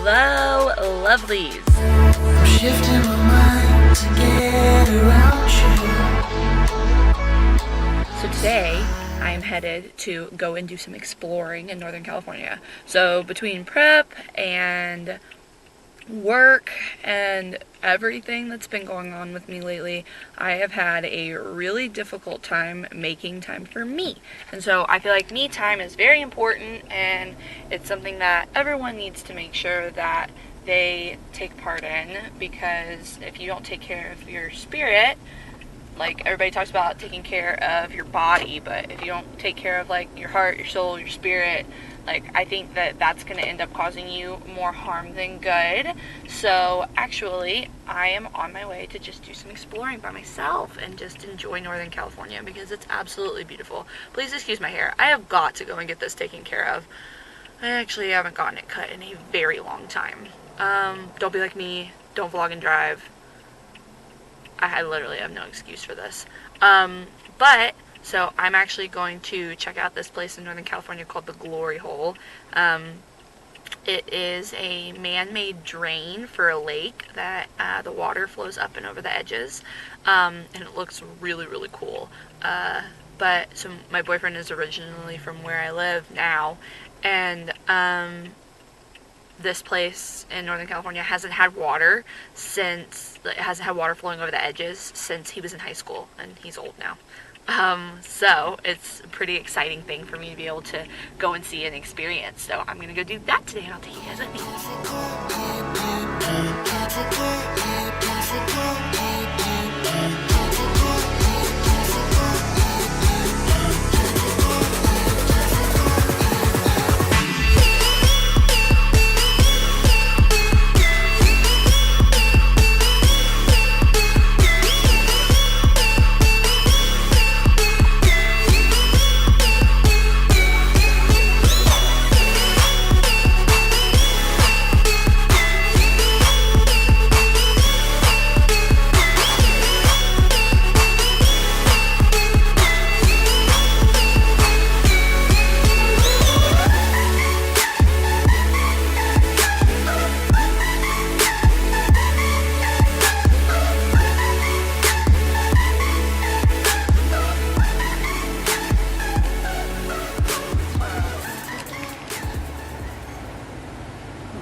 Hello, lovelies. I'm shifting my mind to get around you. So today I'm headed to go and do some exploring in Northern California. So between prep and work and everything that's been going on with me lately, I have had a really difficult time making time for me. And so I feel like me time is very important, and it's something that everyone needs to make sure that they take part in, because if you don't take care of your spirit, like everybody talks about taking care of your body, but if you don't take care of like your heart, your soul, your spirit, like I think that that's going to end up causing you more harm than good. So actually I am on my way to just do some exploring by myself and just enjoy Northern California because it's absolutely beautiful. Please excuse my hair. I have got to go and get this taken care of. I actually haven't gotten it cut in a very long time. Don't be like me. Don't vlog and drive. I literally have no excuse for this. So I'm actually going to check out this place in Northern California called the Glory Hole. It is a man-made drain for a lake that the water flows up and over the edges, and it looks really, really cool. So my boyfriend is originally from where I live now, and this place in Northern California hasn't had water flowing over the edges since he was in high school, and he's old now. So it's a pretty exciting thing for me to be able to go and see and experience. So I'm gonna go do that today, and I'll take you guys with me.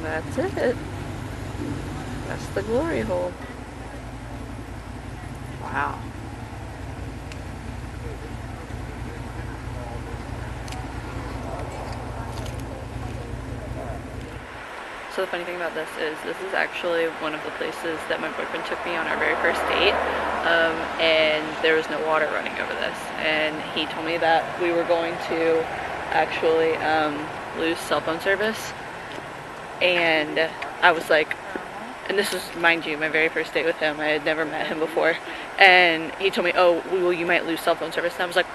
That's it. That's the Glory Hole. Wow. So the funny thing about this is actually one of the places that my boyfriend took me on our very first date, and there was no water running over this. And he told me that we were going to actually lose cell phone service. And I was like, and this was, mind you, my very first date with him. I had never met him before. And he told me, oh, well, you might lose cell phone service. And I was like,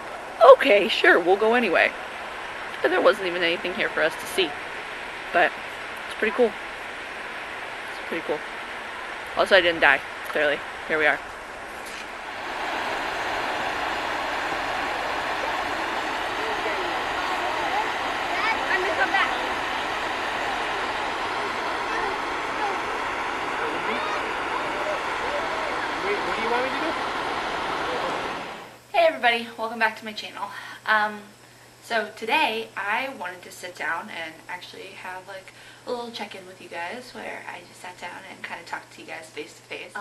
okay, sure, we'll go anyway. But there wasn't even anything here for us to see. But it's pretty cool. It's pretty cool. Also, I didn't die, clearly. Here we are. Hey everybody, welcome back to my channel. So today I wanted to sit down and actually have like a little check-in with you guys where I just sat down and kind of talked to you guys face to face.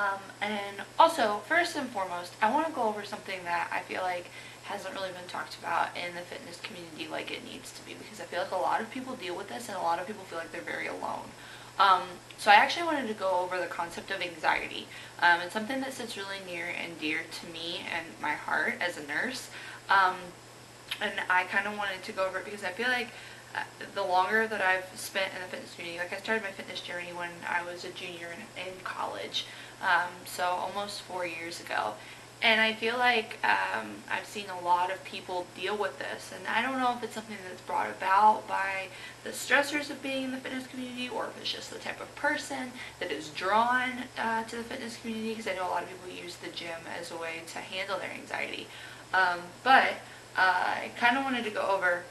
And also, first and foremost, I want to go over something that I feel like hasn't really been talked about in the fitness community like it needs to be, because I feel like a lot of people deal with this and a lot of people feel like they're very alone. So I actually wanted to go over the concept of anxiety. It's something that sits really near and dear to me and my heart as a nurse. And I kind of wanted to go over it because I feel like the longer that I've spent in the fitness community, like I started my fitness journey when I was a junior in college, so almost 4 years ago. And I feel like I've seen a lot of people deal with this, and I don't know if it's something that's brought about by the stressors of being in the fitness community, or if it's just the type of person that is drawn to the fitness community, because I know a lot of people use the gym as a way to handle their anxiety. But I kind of wanted to go over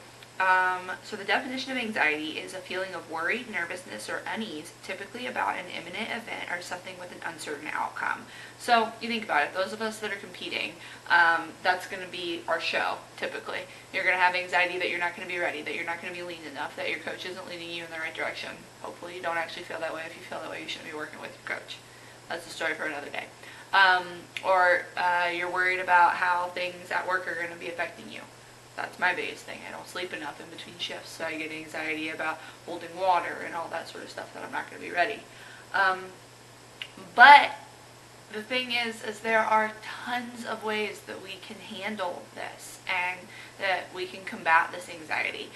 So the definition of anxiety is a feeling of worry, nervousness, or unease, typically about an imminent event or something with an uncertain outcome. So you think about it, those of us that are competing, that's going to be our show, typically. You're going to have anxiety that you're not going to be ready, that you're not going to be lean enough, that your coach isn't leading you in the right direction. Hopefully you don't actually feel that way. If you feel that way, you shouldn't be working with your coach. That's a story for another day. Or you're worried about how things at work are going to be affecting you. That's my biggest thing. I don't sleep enough in between shifts, so I get anxiety about holding water and all that sort of stuff that I'm not going to be ready. But the thing is there are tons of ways that we can handle this and that we can combat this anxiety.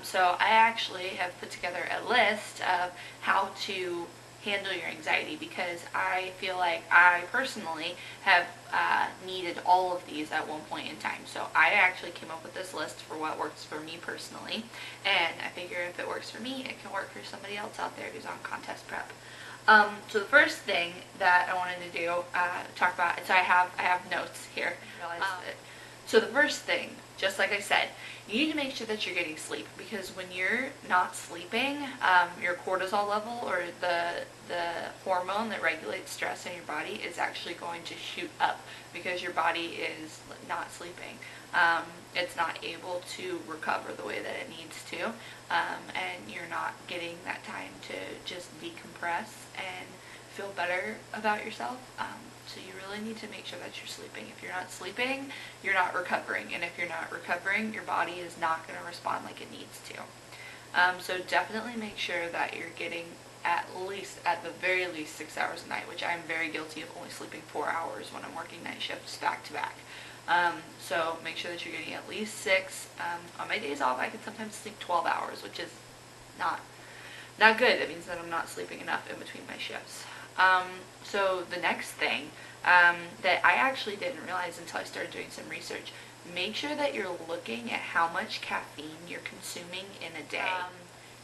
So I actually have put together a list of how to handle your anxiety, because I feel like I personally have needed all of these at one point in time. So I actually came up with this list for what works for me personally, and I figure if it works for me, it can work for somebody else out there who's on contest prep. So the first thing that I wanted to do, talk about, so I have notes here. So the first thing, just like I said, you need to make sure that you're getting sleep, because when you're not sleeping, your cortisol level, or the hormone that regulates stress in your body, is actually going to shoot up because your body is not sleeping. It's not able to recover the way that it needs to, and you're not getting that time to just decompress and feel better about yourself. So you really need to make sure that you're sleeping. If you're not sleeping, you're not recovering. And if you're not recovering, your body is not going to respond like it needs to. So definitely make sure that you're getting at the very least 6 hours a night, which I'm very guilty of only sleeping 4 hours when I'm working night shifts back to back. So make sure that you're getting at least 6. On my days off, I can sometimes sleep 12 hours, which is not good. It means that I'm not sleeping enough in between my shifts. So the next thing that I actually didn't realize until I started doing some research, make sure that you're looking at how much caffeine you're consuming in a day.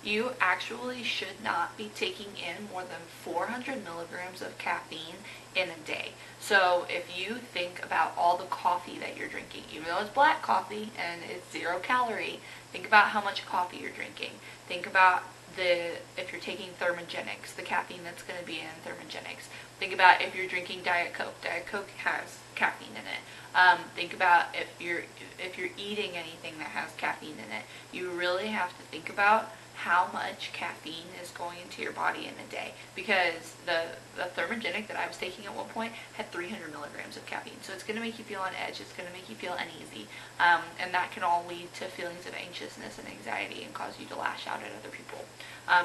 You actually should not be taking in more than 400 milligrams of caffeine in a day. So if you think about all the coffee that you're drinking, even though it's black coffee and it's 0 calorie, think about how much coffee you're drinking. Think about if you're taking thermogenics, the caffeine that's going to be in thermogenics. Think about if you're drinking Diet Coke. Diet Coke has caffeine in it. Think about if you're eating anything that has caffeine in it. You really have to think about how much caffeine is going into your body in a day, because the thermogenic that I was taking at one point had 300 milligrams of caffeine. So it's going to make you feel on edge, it's going to make you feel uneasy, and that can all lead to feelings of anxiousness and anxiety and cause you to lash out at other people.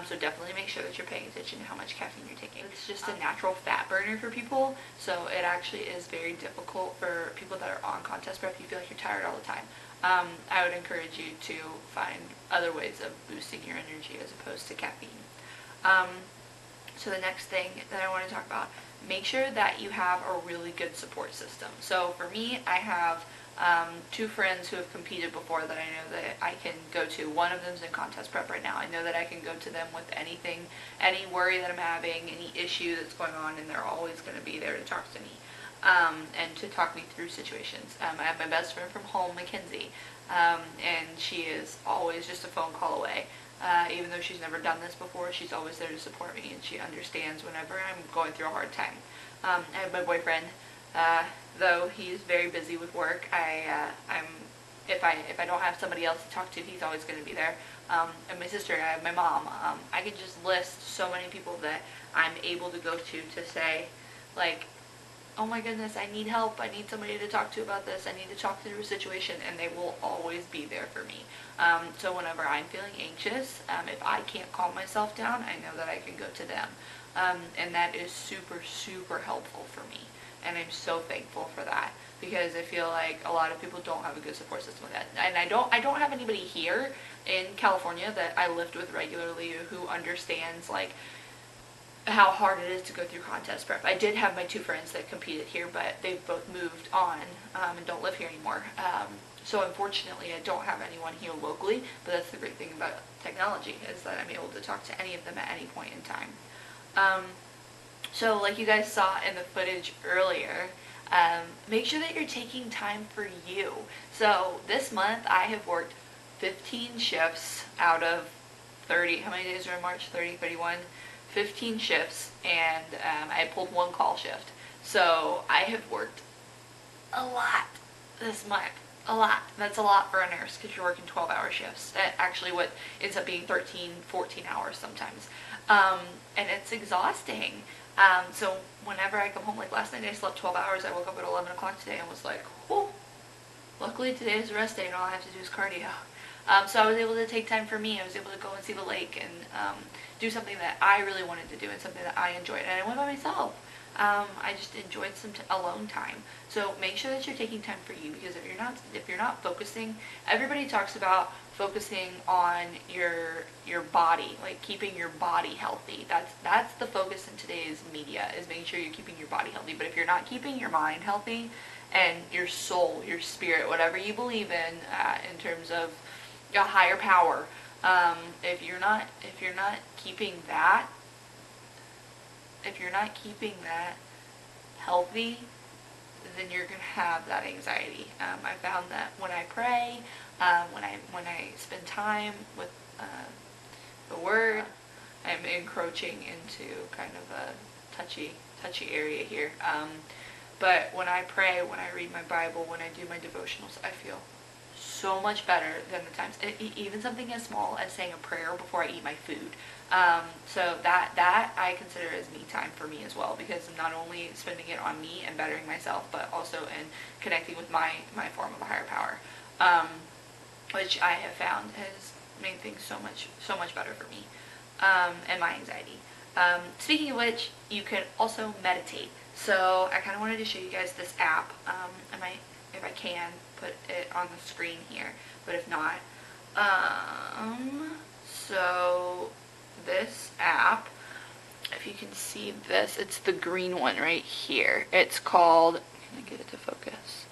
So definitely make sure that you're paying attention to how much caffeine you're taking. It's just a natural fat burner for people, so it actually is very difficult for people that are on contest prep. You feel like you're tired all the time. I would encourage you to find other ways of boosting your energy as opposed to caffeine. So the next thing that I want to talk about, make sure that you have a really good support system. So for me, I have 2 friends who have competed before that I know that I can go to. One of them's in contest prep right now. I know that I can go to them with anything, any worry that I'm having, any issue that's going on, and they're always going to be there to talk to me. And to talk me through situations. I have my best friend from home, Mackenzie, and she is always just a phone call away. Even though she's never done this before, she's always there to support me, and she understands whenever I'm going through a hard time. I have my boyfriend, though he's very busy with work. If I don't have somebody else to talk to, he's always going to be there. And my sister, I have my mom. I could just list so many people that I'm able to go to say, like, oh my goodness, I need help, I need somebody to talk to about this, I need to talk through a situation, and they will always be there for me. So whenever I'm feeling anxious, if I can't calm myself down, I know that I can go to them. And that is super, super helpful for me. And I'm so thankful for that, because I feel like a lot of people don't have a good support system with that. And I don't have anybody here in California that I lift with regularly who understands, like, how hard it is to go through contest prep. I did have my 2 friends that competed here, but they've both moved on and don't live here anymore. So unfortunately, I don't have anyone here locally, but that's the great thing about technology, is that I'm able to talk to any of them at any point in time. So like you guys saw in the footage earlier, make sure that you're taking time for you. So this month I have worked 15 shifts out of 30, how many days are in March? 30, 31? 15 shifts, and I pulled one call shift. So I have worked a lot this month. A lot. That's a lot for a nurse because you're working 12-hour shifts. That actually what ends up being 13, 14 hours sometimes. And it's exhausting. So whenever I come home, like last night I slept 12 hours. I woke up at 11 o'clock today and was like, whew. Luckily today is a rest day and all I have to do is cardio. So I was able to take time for me. I was able to go and see the lake and do something that I really wanted to do and something that I enjoyed. And I went by myself. I just enjoyed some alone time. So make sure that you're taking time for you, because if you're not focusing, everybody talks about focusing on your body, like keeping your body healthy. That's the focus in today's media, is making sure you're keeping your body healthy. But if you're not keeping your mind healthy and your soul, your spirit, whatever you believe in terms of a higher power, if you're not keeping that healthy, then you're gonna have that anxiety. I found that when I pray, when I spend time with the Word, I'm encroaching into kind of a touchy area here. But when I pray, when I read my Bible, when I do my devotionals, I feel so much better than the times, even something as small as saying a prayer before I eat my food. So that I consider as me time for me as well, because I'm not only spending it on me and bettering myself, but also in connecting with my form of a higher power, which I have found has made things so much better for me, and my anxiety. Speaking of which, you can also meditate. So I kind of wanted to show you guys this app. I might, if I can, put it on the screen here, but if not, so this app, if you can see this, it's the green one right here. It's called, can I get it to focus?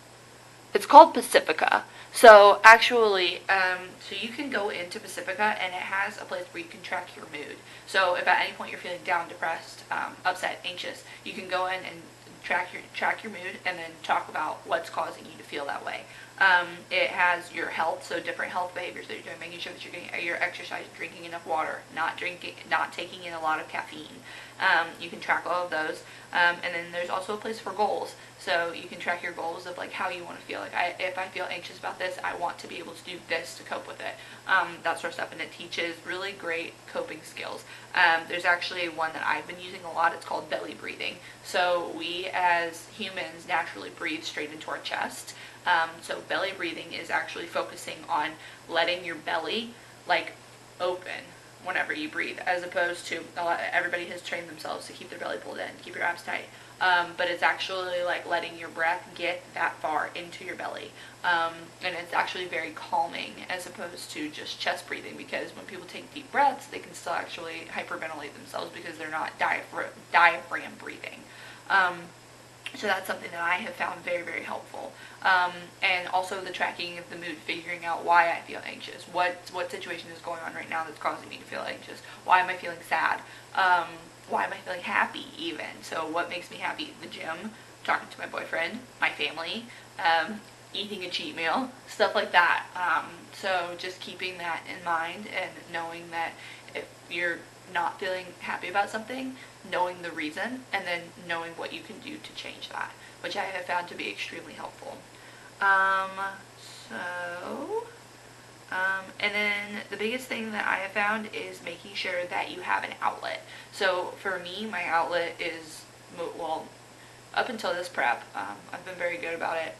It's called Pacifica. So actually, so you can go into Pacifica and it has a place where you can track your mood. So if at any point you're feeling down, depressed, upset, anxious, you can go in and track your mood and then talk about what's causing you to feel that way. It has your health, so different health behaviors that you're doing, making sure that you're getting your exercise, drinking enough water, not taking in a lot of caffeine. You can track all of those. And then there's also a place for goals. So you can track your goals of like how you want to feel. Like if I feel anxious about this, I want to be able to do this to cope with it. That sort of stuff. And it teaches really great coping skills. There's actually one that I've been using a lot. It's called belly breathing. So we as humans naturally breathe straight into our chest. So belly breathing is actually focusing on letting your belly like open whenever you breathe, as opposed to everybody has trained themselves to keep their belly pulled in, keep your abs tight. But it's actually like letting your breath get that far into your belly. And it's actually very calming as opposed to just chest breathing, because when people take deep breaths, they can still actually hyperventilate themselves because they're not diaphragm breathing. So that's something that I have found very, very helpful. And also the tracking of the mood, figuring out why I feel anxious. What situation is going on right now that's causing me to feel anxious? Why am I feeling sad? Why am I feeling happy even? So what makes me happy? The gym, talking to my boyfriend, my family, eating a cheat meal, stuff like that. So just keeping that in mind and knowing that if you're not feeling happy about something, knowing the reason, and then knowing what you can do to change that, which I have found to be extremely helpful. And then the biggest thing that I have found is making sure that you have an outlet. So for me, my outlet is, well, up until this prep, I've been very good about it.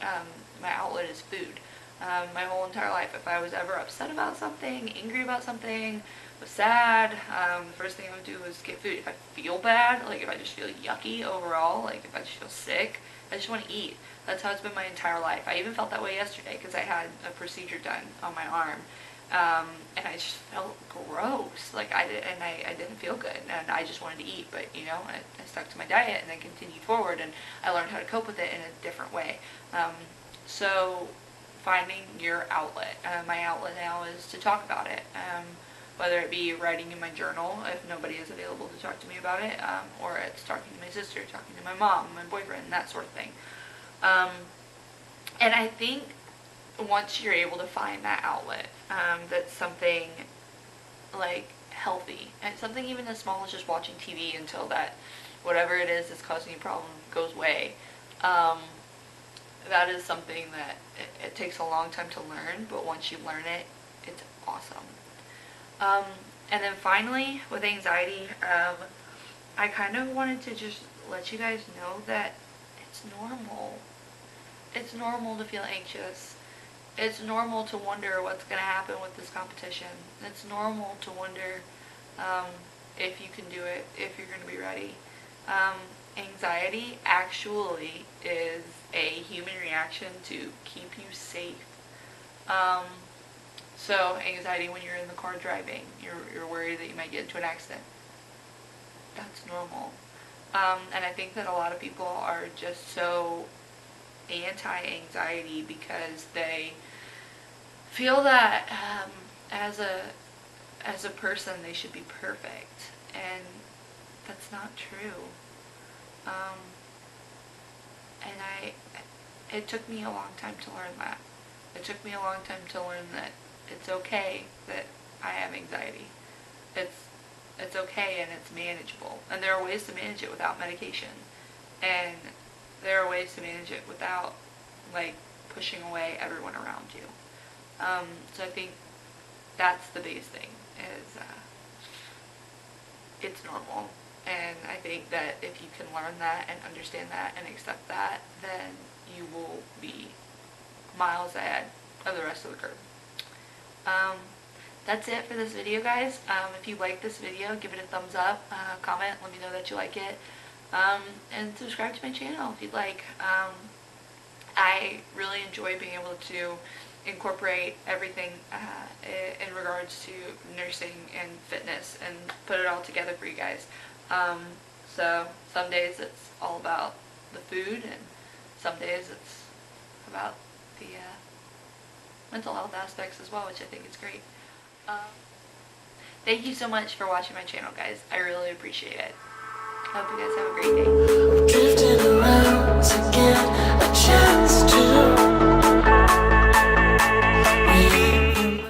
My outlet is food. My whole entire life, if I was ever upset about something, angry about something, was sad, the first thing I would do was get food. If I feel bad, like if I just feel yucky overall, like if I just feel sick, I just want to eat. That's how it's been my entire life. I even felt that way yesterday because I had a procedure done on my arm, and I just felt gross. Like I didn't feel good, and I just wanted to eat. But you know, I stuck to my diet and then continued forward, and I learned how to cope with it in a different way. So finding your outlet. My outlet now is to talk about it. Whether it be writing in my journal if nobody is available to talk to me about it, or it's talking to my sister, talking to my mom, my boyfriend, that sort of thing. And I think once you're able to find that outlet, that's something like healthy, and something even as small as just watching TV until that whatever it is that's causing you a problem goes away. Um, that is something that it takes a long time to learn, but once you learn it, it's awesome. Um, and then finally, with anxiety, I kind of wanted to just let you guys know that it's normal. It's normal to feel anxious. It's normal to wonder what's going to happen with this competition. It's normal to wonder if you can do it, if you're going to be ready. Anxiety actually is a human reaction to keep you safe. Um, so anxiety when you're in the car driving, you're worried that you might get into an accident. That's normal. And I think that a lot of people are just so anti-anxiety because they feel that as a person they should be perfect, and that's not true. Um, and it took me a long time to learn that. It took me a long time to learn that it's okay that I have anxiety. It's okay and it's manageable. And there are ways to manage it without medication. And there are ways to manage it without, like, pushing away everyone around you. So I think that's the biggest thing, is it's normal. And I think that if you can learn that and understand that and accept that, then you will be miles ahead of the rest of the curve. That's it for this video, guys. If you like this video, give it a thumbs up, comment, let me know that you like it, and subscribe to my channel if you'd like. I really enjoy being able to incorporate everything in regards to nursing and fitness and put it all together for you guys. So some days it's all about the food, and some days it's about the mental health aspects as well, which I think is great. Thank you so much for watching my channel, guys. I really appreciate it. I hope you guys have a great day.